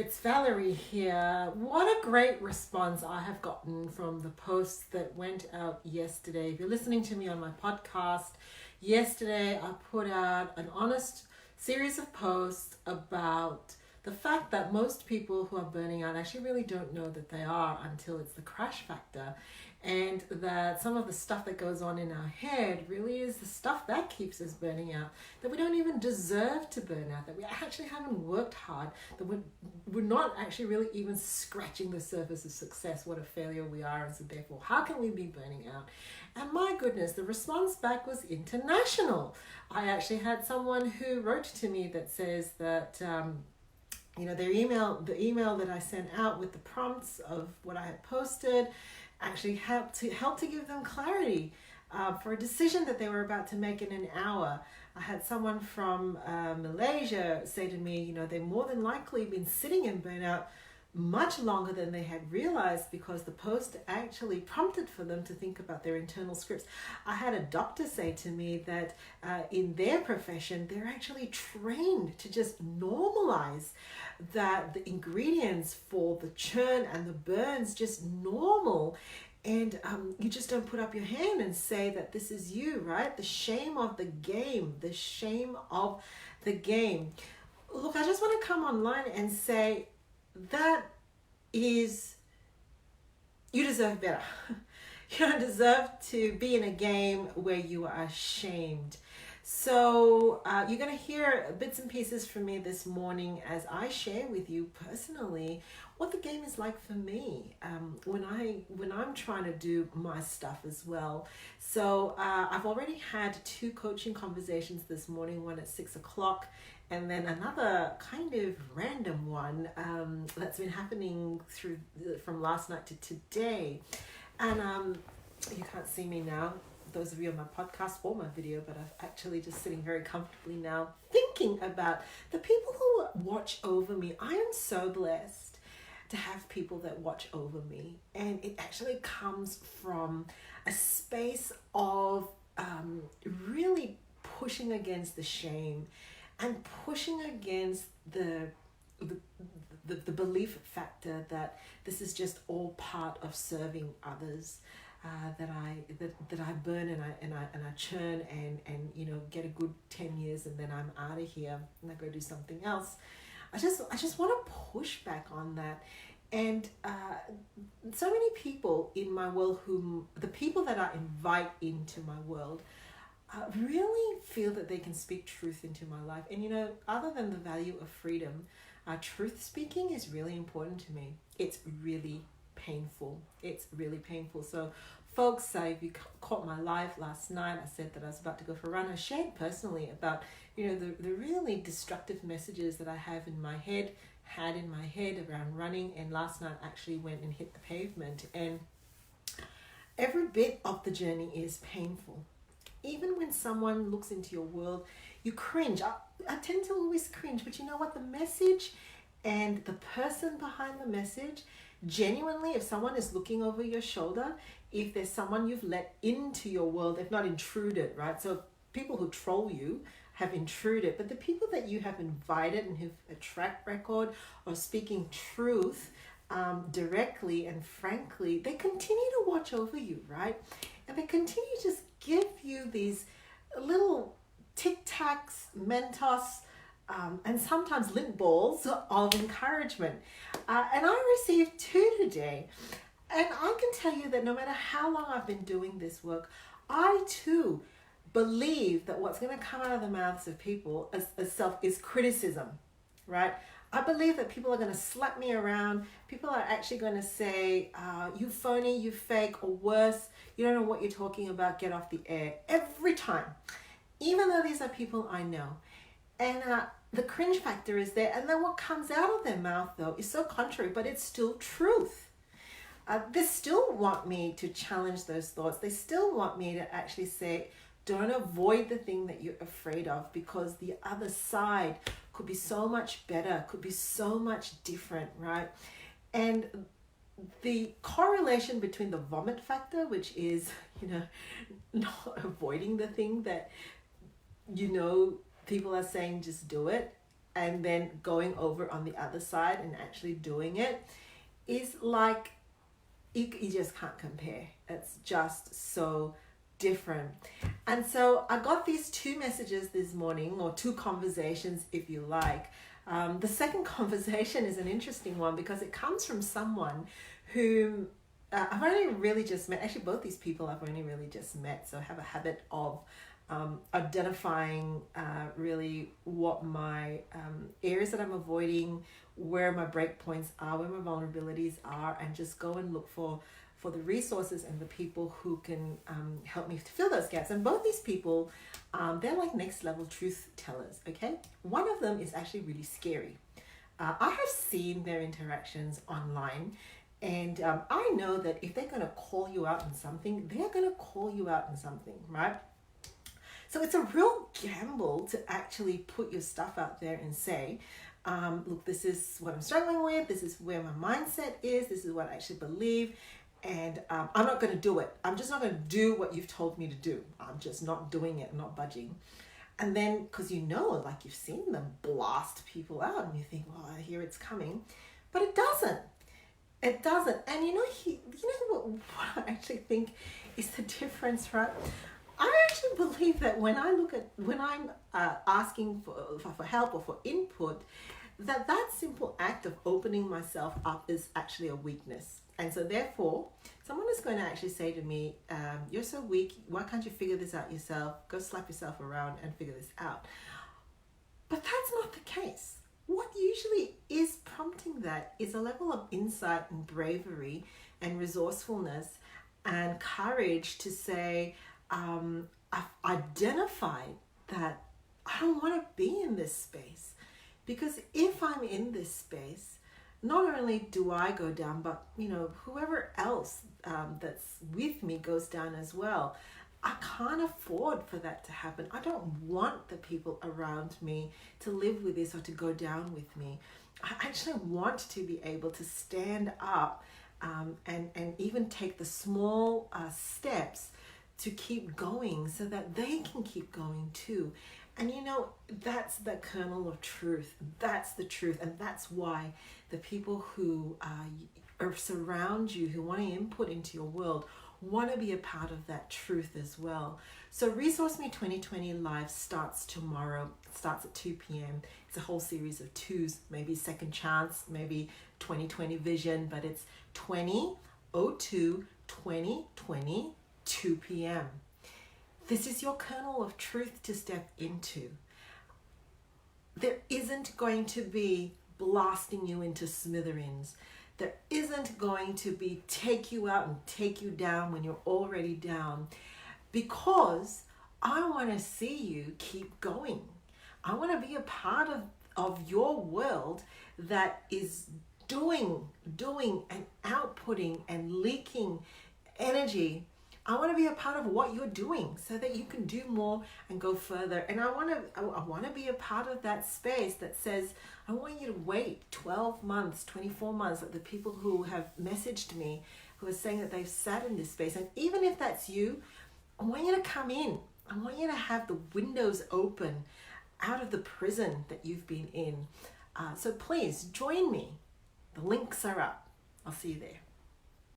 it's Valerie here. What a great response I have gotten from the post that went out yesterday. If you're listening to me on my podcast, yesterday I put out an honest series of posts about the fact that most people who are burning out actually really don't know that they are until it's the crash factor, and that some of the stuff that goes on in our head really is the stuff that keeps us burning out, that we don't even deserve to burn out, that we actually haven't worked hard, that we're not actually really even scratching the surface of success, what a failure we are, and so therefore how can we be burning out? And my goodness, the response back was international. I actually had someone who wrote to me that says that the email that I sent out with the prompts of what I had posted actually helped to give them clarity for a decision that they were about to make in an hour. I had someone from Malaysia say to me, they more than likely been sitting in burnout much longer than they had realized, because the post actually prompted for them to think about their internal scripts. I had a doctor say to me that in their profession, they're actually trained to just normalize that the ingredients for the churn and the burns just normal. And you just don't put up your hand and say that this is you, right? The shame of the game, the shame of the game. Look, I just want to come online and say, that is, you deserve better. You don't deserve to be in a game where you are ashamed. So you're going to hear bits and pieces from me this morning as I share with you personally what the game is like for me when I'm trying to do my stuff as well. So I've already had 2 coaching conversations this morning, one at 6 o'clock, and then another kind of random one that's been happening from last night to today. And you can't see me now, those of you on my podcast or my video, but I'm actually just sitting very comfortably now thinking about the people who watch over me. I am so blessed to have people that watch over me, and it actually comes from a space of really pushing against the shame and pushing against the belief factor that this is just all part of serving others. That I burn and I churn and get a good 10 years and then I'm out of here and I go do something else. I just want to push back on that. And so many people in my world, the people that I invite into my world, really feel that they can speak truth into my life. And other than the value of freedom, truth speaking is really important to me. It's really painful. It's really painful. So folks, if you caught my live last night, I said that I was about to go for a run. I shared personally about the really destructive messages that I had in my head around running, and last night actually went and hit the pavement, and every bit of the journey is painful. Even when someone looks into your world, you cringe. I tend to always cringe, but you know what? The message and the person behind the message, genuinely, if someone is looking over your shoulder, if there's someone you've let into your world, they've not intruded, right? So people who troll you have intruded, but the people that you have invited and who've a track record of speaking truth directly and frankly, they continue to watch over you, right? And they continue to just give you these little tic-tacs, Mentos, and sometimes lint balls of encouragement. And I received 2 today. And I can tell you that no matter how long I've been doing this work, I too believe that what's going to come out of the mouths of people is criticism, right? I believe that people are going to slap me around. People are actually going to say, you phony, you fake, or worse, you don't know what you're talking about, get off the air. Every time. Even though these are people I know. And the cringe factor is there. And then what comes out of their mouth, though, is so contrary, but it's still truth. They still want me to challenge those thoughts. They still want me to actually say, don't avoid the thing that you're afraid of, because the other side could be so much better, could be so much different, right? And the correlation between the vomit factor, which is, not avoiding the thing that, people are saying, just do it, and then going over on the other side and actually doing it is like, you just can't compare. It's just so different. And so I got these two messages this morning, or two conversations if you like. The second conversation is an interesting one because it comes from someone whom I've only really just met. Actually, both these people I've only really just met, so I have a habit of identifying really what my areas that I'm avoiding, where my break points are, where my vulnerabilities are, and just go and look for the resources and the people who can help me to fill those gaps. And both these people, they're like next level truth tellers, okay? One of them is actually really scary. I have seen their interactions online, and I know that if they're going to call you out on something, they're going to call you out on something, right? So it's a real gamble to actually put your stuff out there and say, look, this is what I'm struggling with, this is where my mindset is, this is what I actually believe, and I'm not going to do it. I'm just not going to do what you've told me to do. I'm just not doing it, not budging. And then, because like you've seen them blast people out, and you think, well, I hear it's coming, but it doesn't. It doesn't. And what I actually think is the difference, right? I actually believe that when I'm asking for help or for input, that simple act of opening myself up is actually a weakness. And so therefore, someone is going to actually say to me, you're so weak, why can't you figure this out yourself? Go slap yourself around and figure this out. But that's not the case. What usually is prompting that is a level of insight and bravery and resourcefulness and courage to say, I've identified that I don't want to be in this space. Because if I'm in this space, not only do I go down, but whoever else that's with me goes down as well. I can't afford for that to happen. I don't want the people around me to live with this or to go down with me. I actually want to be able to stand up and even take the small steps to keep going so that they can keep going too. And that's the kernel of truth. That's the truth. And that's why the people who surround you, who want to input into your world, want to be a part of that truth as well. So Resource Me 2020 Live starts tomorrow. It starts at 2 p.m. It's a whole series of twos, maybe second chance, maybe 2020 vision, but it's 20/02/2020, 2 p.m. This is your kernel of truth to step into. There isn't going to be blasting you into smithereens. There isn't going to be take you out and take you down when you're already down, because I want to see you keep going. I want to be a part of your world that is doing and outputting and leaking energy. I want to be a part of what you're doing so that you can do more and go further. And I want to be a part of that space that says, I want you to wait 12 months, 24 months, like the people who have messaged me, who are saying that they've sat in this space. And even if that's you, I want you to come in. I want you to have the windows open out of the prison that you've been in. So please join me. The links are up. I'll see you there.